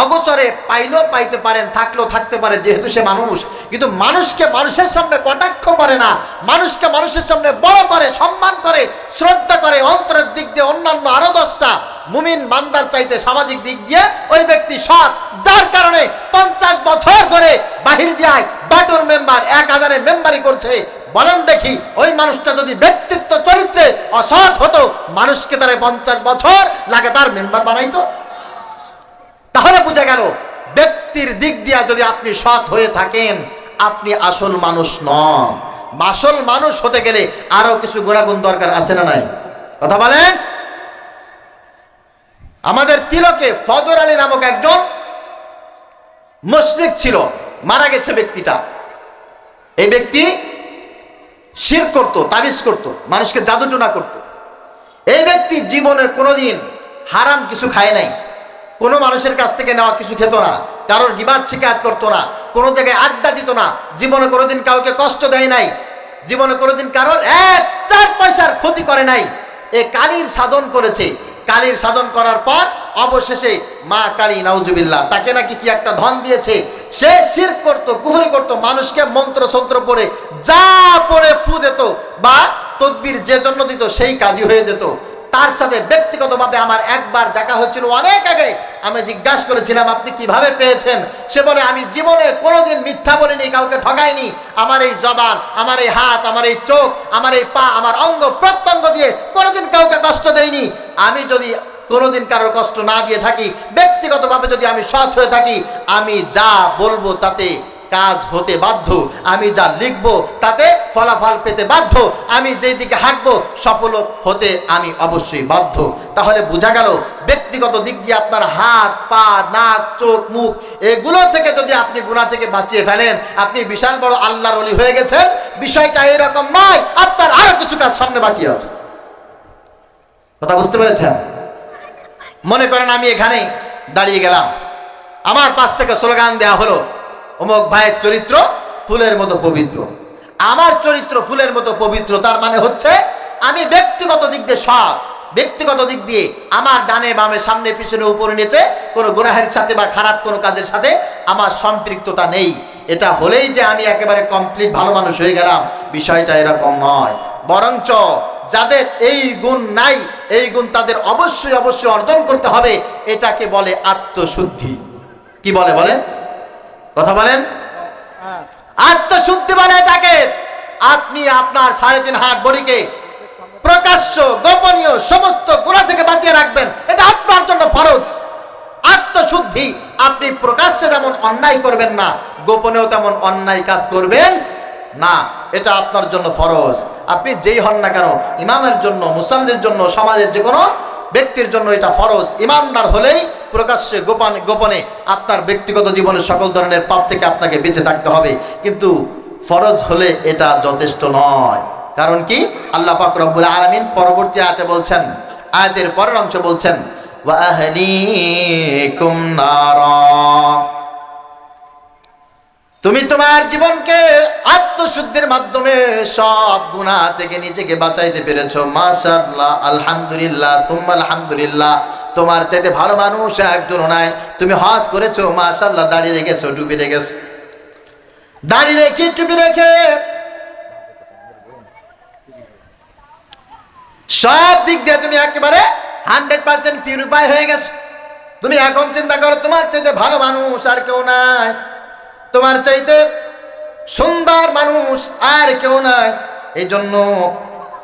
অগোচরে পাইলেও পাইতে পারেন, থাকলেও থাকতে পারে, যেহেতু সে মানুষ। কিন্তু মানুষকে মানুষের সামনে কটাক্ষ করে না, মানুষকে মানুষের সামনে বড় করে, সম্মান করে, শ্রদ্ধা করে। অন্তরের দিক দিয়ে অন্যান্য আরো 10টা মুমিন বান্দার চাইতে সামাজিক দিক দিয়ে ওই ব্যক্তি সৎ, যার কারণে 50 বছর ধরে বাহির দিয়ায় বাটুল মেম্বার 1000-এ মেম্বারি করছে। বলেন দেখি, ওই মানুষটা যদি ব্যক্তিত্ব চরিত্রে অসৎ হতো, মানুষকে তারা 50 বছর লাগাতার মেম্বার বানাইতো? তাহলে বোঝা গেল, ব্যক্তির দিক দিয়ে যদি আপনি সৎ হয়ে থাকেন, আপনি আসল মানুষ নন। আসল মানুষ হতে গেলে আরো কিছু গুণাগুণ দরকার আছে না নাই? কথা বলেন। আমাদের তিলকে ফজর আলী নামক একজন মুশরিক ছিল, মারা গেছে ব্যক্তিটা। এই ব্যক্তি শিরক করত, তাবিজ করত, মানুষকে জাদুটোনা করত। এই ব্যক্তি জীবনে কোনোদিন হারাম কিছু খায় নাই, কোনো মানুষের কাছ থেকে নেওয়া কিছু খেত না, কারোর গিবাত শিকায়ত করতো না, কোনো জায়গায় আড্ডা দিত না, জীবনে কোনোদিন কাউকে কষ্ট দেয় নাই, জীবনে কোনোদিন কারোর 1 পয়সার ক্ষতি করে নাই। এ কালীর সাধন করেছে। কালীর সাধন করার পর অবশেষে মা কালী নাউজুবিল্লাহ তাকে নাকি কি একটা ধন দিয়েছে। সে শিরক করত, কুফরি করত, মানুষকে মন্ত্র সন্ত্র পড়ে যা পড়ে ফু দিত বা তদবির যে জন্য দিত সেই কাজই হয়ে যেত। তার সাথে ব্যক্তিগতভাবে আমার একবার দেখা হয়েছিল অনেক আগে। আমি জিজ্ঞাসা করেছিলাম, আপনি কিভাবে পেয়েছেন? সে বলে, আমি জীবনে কোনোদিন মিথ্যা বলিনি, কাউকে ঠকাইনি। আমার এই জবান, আমার এই হাত, আমার এই চোখ, আমার এই পা, আমার অঙ্গ প্রত্যঙ্গ দিয়ে কোনোদিন কাউকে কষ্ট দেইনি। আমি যদি কোনোদিন কারোর কষ্ট না দিয়ে থাকি, ব্যক্তিগতভাবে যদি আমি সৎ হয়ে থাকি, আমি যা বলবো তাতে কাজ হতে বাধ্য, আমি যা লিখব তাতে ফলাফল পেতে বাধ্য, আমি যেই দিকে হাঁটবো সফল হতে আমি অবশ্যই বাধ্য। তাহলে বোঝা গেল, ব্যক্তিগত দিক দিয়ে আপনার হাত, পা, নাক, চোখ, মুখ, এগুলো থেকে যদি আপনি গুনাহ থেকে বাঁচিয়ে ফেলেন, আপনি বিশাল বড় আল্লাহর ওলি হয়ে গেছেন। বিষয়টা এরকম নয়, আপনার আরো কিছু কাজ সামনে বাকি আছে। কথা বুঝতে পেরেছেন? মনে করেন আমি এখানে দাঁড়িয়ে গেলাম, আমার পাশ থেকে স্লোগান দেয়া হলো, অমুক ভাইয়ের চরিত্র ফুলের মতো পবিত্র। আমার চরিত্র ফুলের মতো পবিত্র, তার মানে হচ্ছে আমি ব্যক্তিগত দিক দিয়ে সৎ, ব্যক্তিগত দিক দিয়ে আমার ডানে বামে সামনে পিছনে উপরে নিচে কোনো গুনাহের সাথে বা খারাপ কোনো কাজের সাথে আমার সম্পৃক্ততা নেই। এটা হলেই যে আমি একেবারে কমপ্লিট ভালো মানুষ হয়ে গেলাম, বিষয়টা এরকম নয়। বরঞ্চ যাদের এই গুণ নাই, এই গুণ তাদের অবশ্যই অবশ্যই অর্জন করতে হবে। এটাকে বলে আত্মশুদ্ধি। কি বলে বলেন? কথা বলেন। আত্মশুদ্ধি বলে এটাকে। আপনি আপনার 3.5 হাত বডিকে প্রকাশ্য গোপনীয় সমস্ত গুনাহ থেকে বাঁচিয়ে রাখবেন, এটা আপনার জন্য ফরজ। আত্মশুদ্ধি, আপনি প্রকাশ্যে যেমন অন্যায় করবেন না, গোপনেও তেমন অন্যায় কাজ করবেন না, এটা আপনার জন্য ফরজ। আপনি যেই হন না কেন, ইমামের জন্য, মুসল্লির জন্য, সমাজের যে কোনো ব্যক্তির জন্য এটা ফরজ। ইমানদার হলেই প্রকাশ্যে গোপনে গোপনে আপনার ব্যক্তিগত জীবনের সকল ধরনের পাপ থেকে আপনাকে বেঁচে থাকতে হবে। কিন্তু ফরজ হলে এটা যথেষ্ট নয়। কারণ কি? আল্লাহ পাক রব্বুল আলামিন পরবর্তী আয়াতে বলছেন, আয়াতের পরের অংশ বলছেন, ওয়া আহলিকুম নারা, তুমি তোমার জীবনকে আত্মশুদ্ধির মাধ্যমে সব গুনাহ থেকে নিজেকে বাঁচাইতে পেরেছো। মাশাআল্লাহ, আলহামদুলিল্লাহ, সুম্মা আলহামদুলিল্লাহ। তোমার চাইতে ভালো মানুষ একজনও নাই। তুমি হজ করেছো, মাশাআল্লাহ, দাড়ি রেখেছো, টুপি রেখেছো, দাড়ি রেখে টুপি রেখে সব দিক দিয়ে তুমি একেবারে 100% পিউরিফাই হয়ে গেছো। তুমি এখন চিন্তা করো, তোমার চাইতে ভালো মানুষ আর কেউ নাই, তোমার চাইতে সুন্দর মানুষ আর কেউ নাই। এই জন্য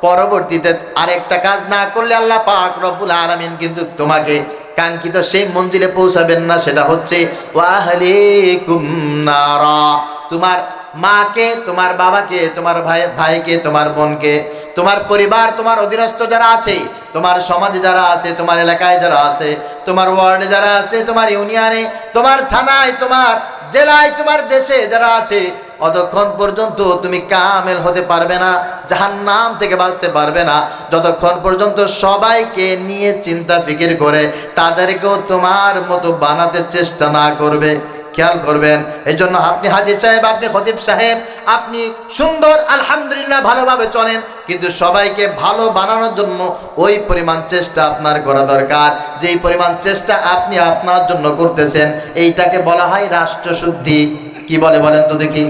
পরবর্তীতে আরেকটা কাজ না করলে আল্লাহ পাক রব্বুল আলামিন কিন্তু তোমাকে কাঙ্ক্ষিত সেই মঞ্জিলে পৌঁছাবেন না। সেটা হচ্ছে ওয়া আহলিকুম নারা, তোমার মাকে, তোমার বাবাকে, তোমার ভাইকে, তোমার বোনকে, তোমার পরিবার, তোমার অধীনস্থ যারা আছে, তোমার সমাজে যারা আছে, তোমার এলাকায় যারা আছে, তোমার ওয়ার্ডে যারা আছে, তোমার ইউনিয়নে, তোমার থানায়, তোমার জেলায়, তোমার দেশে যারা আছে, অতক্ষণ পর্যন্ত তুমি কামেল হতে পারবে না, জাহান্নাম থেকে বাঁচতে পারবে না, যতক্ষণ পর্যন্ত সবাইকে নিয়ে চিন্তা ফিকির করে তাদেরকেও তোমার মতো বানাতে চেষ্টা না করবে। খেয়াল করবেন। এই জন্য আপনি হাজী সাহেব, আপনি খতিব সাহেব, আপনি সুন্দর আলহামদুলিল্লাহ ভালোভাবে চলেন, কিন্তু সবাইকে ভালো বানানোর জন্য ওই পরিমাণ চেষ্টা আপনার করা দরকার। যেই পরিমাণ চেষ্টা আপনি আপনার জন্য করতেছেন, এইটাকে বলা হয় রাষ্ট্রশুদ্ধি। কি বলে বলেন তো দেখি,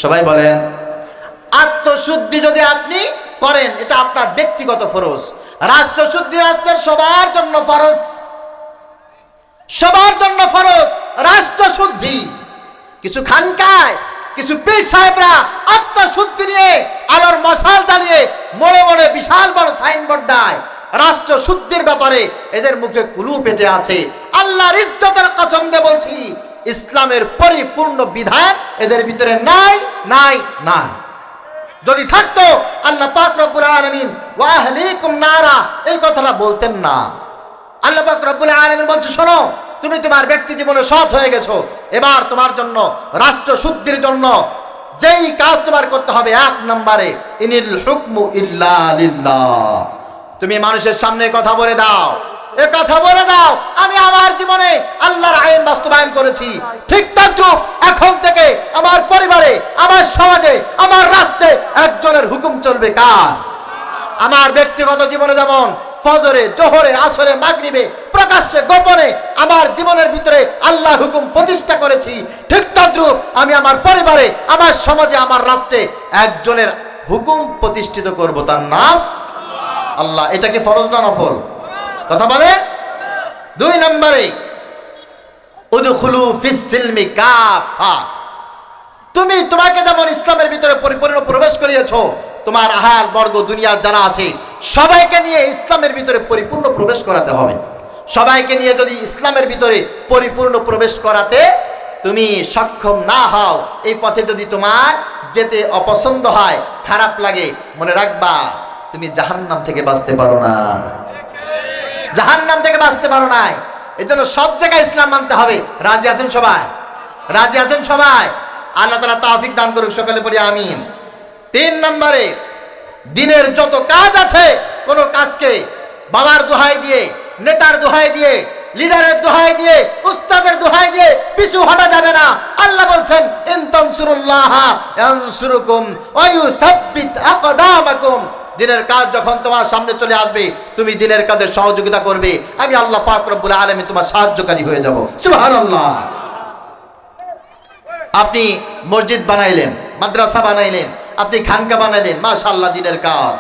সবাই বলেন। আত্মশুদ্ধি যদি আপনি করেন, এটা আপনার ব্যক্তিগত ফরজ। রাষ্ট্রশুদ্ধি রাষ্ট্রের সবার জন্য ফরজ, সবার জন্য ফরজ রাষ্ট্রশুদ্ধি। কিছু খানকায়, কিছু পীর সাহেবরা আত্মশুদ্ধি নিয়ে আলোর মশাল জ্বালিয়ে মোড়ে মোড়ে বিশাল বড় সাইনবোর্ড দেয় রাষ্ট্রশুদ্ধির ব্যাপারে। এদের মুখে কুলু পেটে আছে। আল্লাহর ইজ্জতের কসম দিয়ে বলছি, ইসলামের পরিপূর্ণ বিধান এদের ভিতরে নাই, নাই, নাই। যদি থাকতো আল্লাহ পাক রব্বুল আলামিন ওয়া আহলিকুম নারা এই কথাটা বলতেন না। আল্লাহ পাক রব্বুল আলামিন বলছে, শোনো, তুমি তোমার ব্যক্তি জীবনে সৎ হয়ে গেছো, এবার তোমার জন্য রাষ্ট্র শুদ্ধির জন্য যেই কাজ তোমার করতে হবে, 1 নম্বরে ইনিল হুকমু ইল্লা লিল্লাহ। তুমি মানুষের সামনে কথা বলে দাও, এ কথা বলে দাও, আমি আমার জীবনে আল্লাহর আইন বাস্তবায়ন করেছি। ঠিক তদ্রূপ এখন থেকে আমার পরিবারে, আমার সমাজে, আমার রাষ্ট্রে একজনের হুকুম চলবে। কার? আমার ব্যক্তিগত জীবনে যেমন ফজরে, জোহরে, আসরে, মাগরিবে, প্রকাশ্যে গোপনে আমার জীবনের ভিতরে আল্লাহর হুকুম প্রতিষ্ঠা করেছি, ঠিক তদ্রূপ আমি আমার পরিবারে, আমার সমাজে, আমার রাষ্ট্রে একজনের হুকুম প্রতিষ্ঠিত করব, তার নাম আল্লাহ। এটা কি ফরজ না নফল? কথা বলে। 2 নম্বরে উদখুলু ফিস সিলমি কাফা, তুমি তোমাকে যেমন ইসলামের ভিতরে পরিপূর্ণ প্রবেশ করিয়েছো, তোমার আহাল বর্গ দুনিয়ার যারা আছে সবাইকে নিয়ে ইসলামের ভিতরে পরিপূর্ণ প্রবেশ করাতে হবে। সবাইকে নিয়ে যদি ইসলামের ভিতরে পরিপূর্ণ প্রবেশ করাতে তুমি সক্ষম না হও, এই পথে যদি তোমার যেতে অপছন্দ হয়, খারাপ লাগে, মনে রাখবা তুমি জাহান্নাম থেকে বাঁচতে পারো না, জাহান্নাম থেকে বাঁচতে পারো না। এই জন্য সব জায়গায় ইসলাম মানতে হবে। রাজি আছেন সবাই? রাজি আছেন সবাই? আল্লাহ তাআলা তৌফিক দান করুক, সকলে পড়ি আমিন। 3 নম্বরে দিনের যত কাজ আছে, কোন কাজকে বাবার দোহাই দিয়ে, নেতার দোহাই দিয়ে, লিডারের দোহাই দিয়ে, উস্তাদের দোহাই দিয়ে পিছু হটা যাবে না। আল্লাহ বলছেন, ইন তানসুরুল্লাহ ইয়ানসুরুকুম ওয়া ইউসাব্বিত আকদামাকুম। দিনের কাজ যখন তোমার সামনে চলে আসবে, তুমি দিনের কাজে সহযোগিতা করবে, আমি আল্লাহ পাক রব্বুল আলামিন তোমার সাহায্যকারী হয়ে যাব। সুবহানাল্লাহ। আপনি মসজিদ বানাইলেন, মাদ্রাসা বানাইলেন, আপনি খানকা বানাইলেন, মাশাআল্লাহ, দিনের কাজ,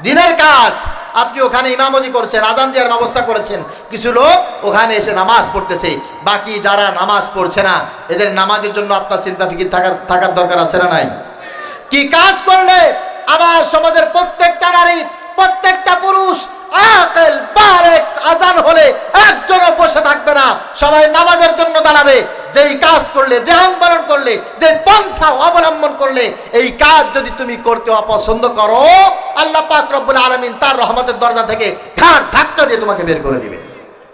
দিনের কাজ। আপনি ওখানে ইমামতি করছেন, আজান দেওয়ার ব্যবস্থা করেছেন, কিছু লোক ওখানে এসে নামাজ পড়তেছে, বাকি যারা নামাজ পড়ছে না এদের নামাজের জন্য আপনার চিন্তা ফিকির থাকার দরকার আছে না নাই? কি কাজ করলে আমার সমাজের প্রত্যেকটা নারী, প্রত্যেকটা পুরুষ আকিল বালেগ আজান হলে একজনও বসে থাকবে না, সবাই নামাজের জন্য দাঁড়াবে। যেই কাজ করলে, যে আন্দোলন করলে, যে পন্থা অবলম্বন করলে, এই কাজ যদি তুমি করতে অপছন্দ করো, আল্লাহ পাক রব্বুল আলামিন তার রহমতের দরজা থেকে ঘাড় ধাক্কা দিয়ে তোমাকে বের করে দিবে।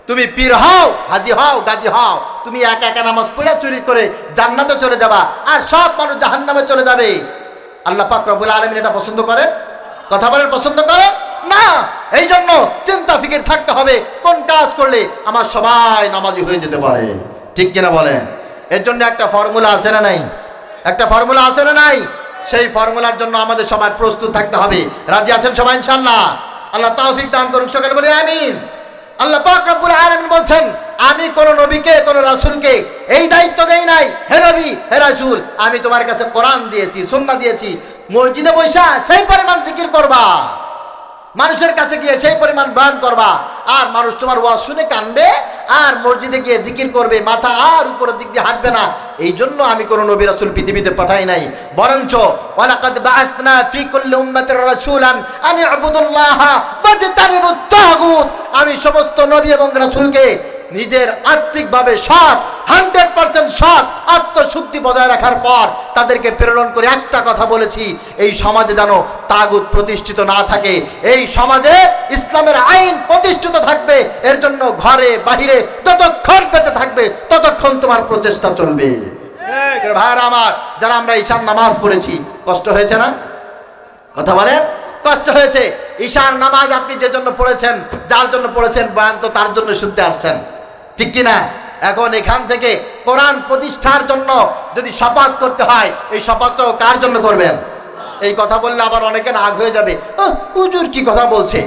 তুমি পীর হও, হাজি হও, গাজী হও, তুমি একা একা নামাজ পড়ে চুরি করে জান্নাতে চলে যাবা, আর সব মানুষ জাহান্নামে চলে যাবে। আল্লাহ পাক রব্বুল আলামিন এটা পছন্দ করেন? কথা বলেন, পছন্দ করেন না। এই জন্য চিন্তা ফিকির থাকতে হবে কোন কাজ করলে আমার সবাই নামাজি হয়ে যেতে পারে, ঠিক কিনা বলেন? এর জন্য একটা ফর্মুলা আছে না নাই? একটা ফর্মুলা আছে না নাই? সেই ফর্মুলার জন্য আমাদের সবাই প্রস্তুত থাকতে হবে। রাজি আছেন সবাই ইনশাআল্লাহ? আল্লাহ তৌফিক দান করুক, সকলে বলি আমিন। আল্লাহ পাক রব্বুল আলামিন বলছেন, আমি কোন নবীকে কোন রাসূলকে এই দায়িত্ব দেই নাই, হে নবী হে রাসূল, আমি তোমার কাছে কোরআন দিয়েছি, সুন্নাহ দিয়েছি, মসজিদে বসা সেই পরিমাণ জিকির করবা, মানুষের কাছে গিয়ে সেই পরিমাণ বয়ান করবা, আর মানুষ তোমার ওয়াজ শুনে কানবে, আর মসজিদে গিয়ে জিকির করবে, মাথা আর উপরের দিক দিয়ে হাঁটবে না। এই জন্য আমি কোন নবী রাসূল পৃথিবীতে পাঠাই নাই, বরঞ্চ ওয়ালাকাদ বাআসনা ফি কুল্লি উম্মাতির রাসূলান আন ইবুদুল্লাহা ওয়াজতানিবুত তাগুত, আমি সমস্ত নবী এবং রাসূলকে নিজের আত্মিকভাবে সৎ 100% সৎ আত্মশুদ্ধি বজায় রাখার পর তাদেরকে প্রেরণ করে একটা কথা বলেছি, এই সমাজে যেন তাগুত প্রতিষ্ঠিত না থাকে, এই সমাজে ইসলামের আইন প্রতিষ্ঠিত থাকবে। এর জন্য ঘরে বাহিরে যতক্ষণ বেঁচে থাকবে ততক্ষণ তোমার প্রচেষ্টা চলবে। ভাইরা আমার, যারা আমরা ঈশার নামাজ পড়েছি, কষ্ট হয়েছে না? কথা বলেন, কষ্ট হয়েছে? ঈশার নামাজ আপনি যে জন্য পড়েছেন, যার জন্য পড়েছেন, বয়ান তো তার জন্য শুনতে আসছেন, ঠিক কিনা? এখন এখান থেকে কোরআন প্রতিষ্ঠার জন্য যদি শপথ করতে হয়, এই শপথটাও কার জন্য করবেন? এই কথা বললে আবার অনেকে রাগ হয়ে যাবে, হুজুর কি কথা বলছে,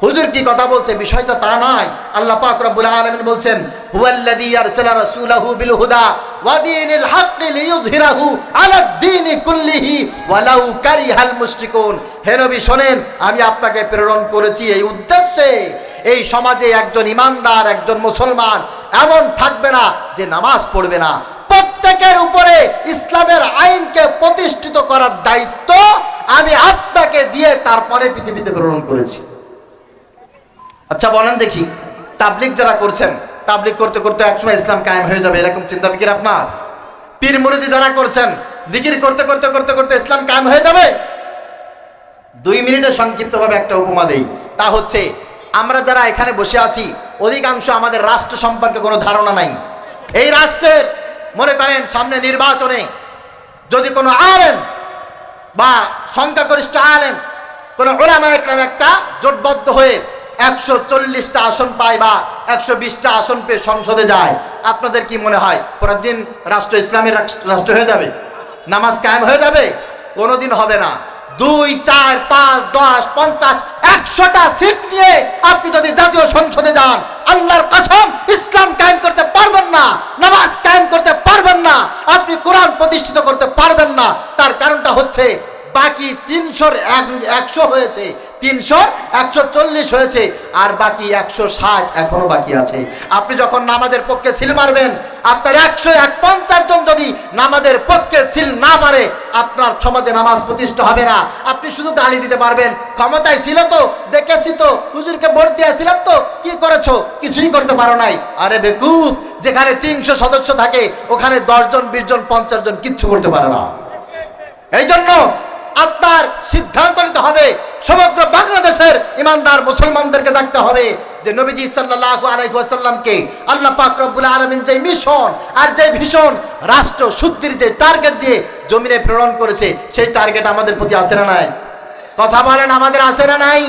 হুজুর কি কথা বলছে, বিষয়টা তা নয়। আল্লাহ পাক রব্বুল আলামিন বলছেন, হুয়াল্লাযী আরসালা রাসূলাহু বিল হুদা ওয়া দীনিল হাক্কি লিইয়ুযহিরাহু আলাদ দীনি কুল্লিহি ওয়ালাউ কারিহাল মুশরিকুন। হে নবী শোনেন, আমি আপনাকে প্রেরণ করেছি এই উদ্দেশ্যে, এই সমাজে একজন ইমানদার, একজন মুসলমান এমন থাকবে না যে নামাজ পড়বে না। প্রত্যেকের উপরে ইসলামের আইনকে প্রতিষ্ঠিত করার দায়িত্ব আমি আপনাকে দিয়ে তারপরে পৃথিবীতে প্রেরণ করেছি। আচ্ছা বলেন দেখি, তাবলিগ যারা করছেন, তাবলিগ করতে করতে একসময় ইসলাম কায়েম হয়ে যাবে এরকম চিন্তা ফিকির আপনার? পীর মুরিদি যারা করছেন, জিকির করতে করতে করতে করতে ইসলাম কায়েম হয়ে যাবে? 2 মিনিটে সংক্ষিপ্তভাবে একটা উপমা দেই, তা হচ্ছে আমরা যারা এখানে বসে আছি, অধিকাংশ আমাদের রাষ্ট্র সম্পর্কে কোনো ধারণা নাই। এই রাষ্ট্রের মনে করেন সামনে নির্বাচনে যদি কোনো আলেম বা সংখ্যাগরিষ্ঠ আলেম, কোনো উলামা ইকরাম একটা জোটবদ্ধ হয়ে 140টা আসন পায় বা 120টা আসন পেয়ে সংসদে যায়, আপনাদের কি মনে হয় পুরো দিন রাষ্ট্র ইসলামের রাষ্ট্র হয়ে যাবে? নামাজ কায়েম হয়ে যাবে? কোনোদিন হবে না। 2, 4, 5, 10, 50, 100টা সিট নিয়ে আপনি যদি জাতীয় সংসদে যান, আল্লাহর কসম ইসলাম কায়েম করতে পারবেন না, নামাজ কায়েম করতে পারবেন না, আপনি কোরআন প্রতিষ্ঠিত করতে পারবেন না। তার কারণটা হচ্ছে বাকি 300-র 100 হয়েছে, 300-র 140 হয়েছে, আর বাকি 160 এখনো বাকি আছে। আপনি যখন নামাজের পক্ষে সিল মারবেন, আপনার 150 জন যদি নামাজের পক্ষে সিল না মারে, আপনার সমাজে নামাজ প্রতিষ্ঠা হবে না। আপনি শুধু গালি দিতে পারবেন, ক্ষমতায় ছিল তো, দেখেছি তো, হুজুরকে ভোট দিয়েছিলাম তো, কি করেছো? কিছুই করতে পারো নাই। আরে বেকুব, যেখানে 300 সদস্য থাকে ওখানে 10 জন, 20 জন, 50 জন কিচ্ছু করতে পারে না। এই জন্য আপনার সিদ্ধান্ত নিতে হবে, সমগ্র বাংলাদেশের ইমানদার মুসলমানদেরকে জানতে হবে যে নবীজি সাল্লাল্লাহু আলাইহি ওয়াসাল্লামকে আল্লাহ পাক রব্বুল আলামিন যে মিশন আর যে ভীষণ রাষ্ট্র শুদ্ধির যে টার্গেট দিয়ে জমিনে প্রেরণ করেছে, সেই টার্গেট আমাদের প্রতি আছে না নাই? কথা বলেন, আমাদের আছে না নাই?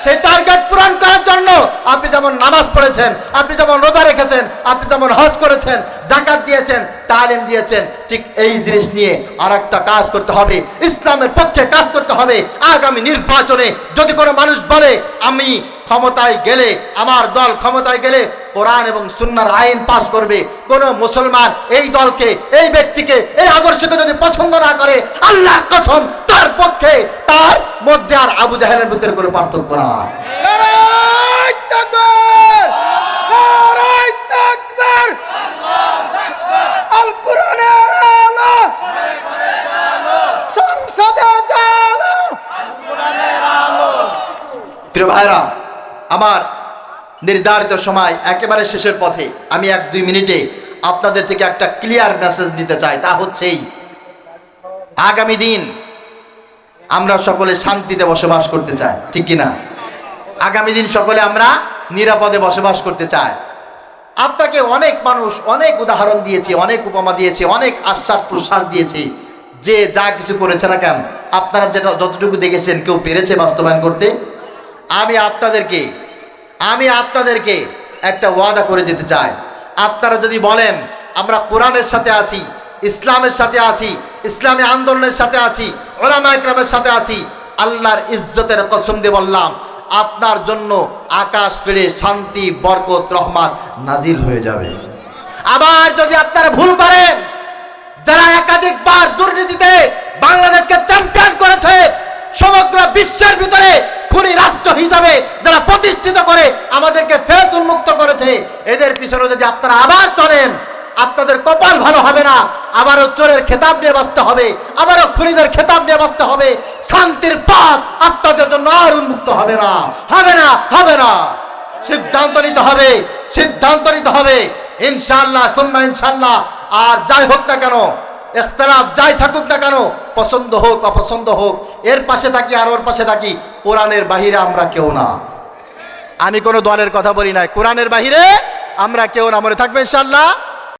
সেই টার্গেট পূরণ করার জন্য আপনি যেমন নামাজ পড়েছেন, আপনি যেমন রোজা রেখেছেন, আপনি যেমন হজ করেছেন, যাকাত দিয়েছেন, তালিম দিয়েছেন, ঠিক এই জিনিস নিয়ে আর একটা কাজ করতে হবে, ইসলামের পক্ষে কাজ করতে হবে। আগামী নির্বাচনে যদি কোনো মানুষ বলে আমি ক্ষমতায় গেলে, আমার দল ক্ষমতায় গেলে কোরআন এবং সুন্নাহর আইন পাস করবে, কোন মুসলমান এই দলকে, এই ব্যক্তিকে, এই আদর্শকে যদি পছন্দ না করে, আল্লাহর কসম তার পক্ষে, তার মধ্যে আর আবু জাহেলের ভিতরে কোনো পার্থক্য না। নারায়ে তাকবীর, নারায়ে তাকবীর, আল কোরআনের আলো, সংসদে আলো, আল কোরআনের আলো। প্রিয় ভাইরা আমার, নির্ধারিত সময় একেবারে শেষের পথে, আমি 1-2 মিনিটে আপনাদের থেকে একটা ক্লিয়ার মেসেজ দিতে চাই, তা হচ্ছেই আগামী দিন আমরা সকলে শান্তিতে বসবাস করতে চাই, ঠিক কিনা? আগামী দিন সকলে আমরা নিরাপদে বসবাস করতে চাই। আপনাকে অনেক মানুষ অনেক উদাহরণ দিয়েছে, অনেক উপমা দিয়েছে, অনেক আশ্বাস প্রশ্বাস দিয়েছে, যে যা কিছু করেছে না কেন আপনারা যেটা যতটুকু দেখেছেন কেউ পেরেছে বাস্তবায়ন করতে? আমি আপনাদেরকে একটা ওয়াদা করে যেতে চাই। আপনারা যদি বলেন আমরা কোরআনের সাথে আছি, ইসলামের সাথে আছি, ইসলামী আন্দোলনের সাথে আছি, উলামা ইকরামের সাথে আছি, আল্লাহর ইজ্জতের কসম দিয়ে বললাম আপনার জন্য আকাশ ফিরে শান্তি, বরকত, রহমত নাজিল হয়ে যাবে। আবার যদি আপনারা ভুল করেন, যারা একাধিকবার দুর্নীতিতে বাংলাদেশকে চ্যাম্পিয়ন করেছে, সমগ্র বিশ্বের ভিতরে খুনি রাষ্ট্র হিসাবে যারা প্রতিষ্ঠিত করে আমাদেরকে ফেরত উন্মুক্ত করেছে, এদের পিছনে যদি আপনারা আবার চলেন, আপনাদের কপাল ভালো হবে না। আবারও চোরের খেতাব নিয়ে বাঁচতে হবে, আবারও খুনিদের খেতাব নিয়ে বাঁচতে হবে। শান্তির পথ আপনাদের জন্য আর উন্মুক্ত হবে না, হবে না, হবে না। সিদ্ধান্ত নিতে হবে ইনশাআল্লাহ, সুন্নাহ ইনশাআল্লাহ। আর যাই হোক না কেন, ইখতিলাফ যাই থাকুক না কেন, পছন্দ হোক অপছন্দ হোক, এর পাশে থাকি আর ওর পাশে থাকি, কোরআনের বাহিরে আমরা কেউ না। আমি কোনো দলের কথা বলি নাই, কোরআনের বাহিরে আমরা কেউ না। মনে থাকবে ইনশাআল্লাহ।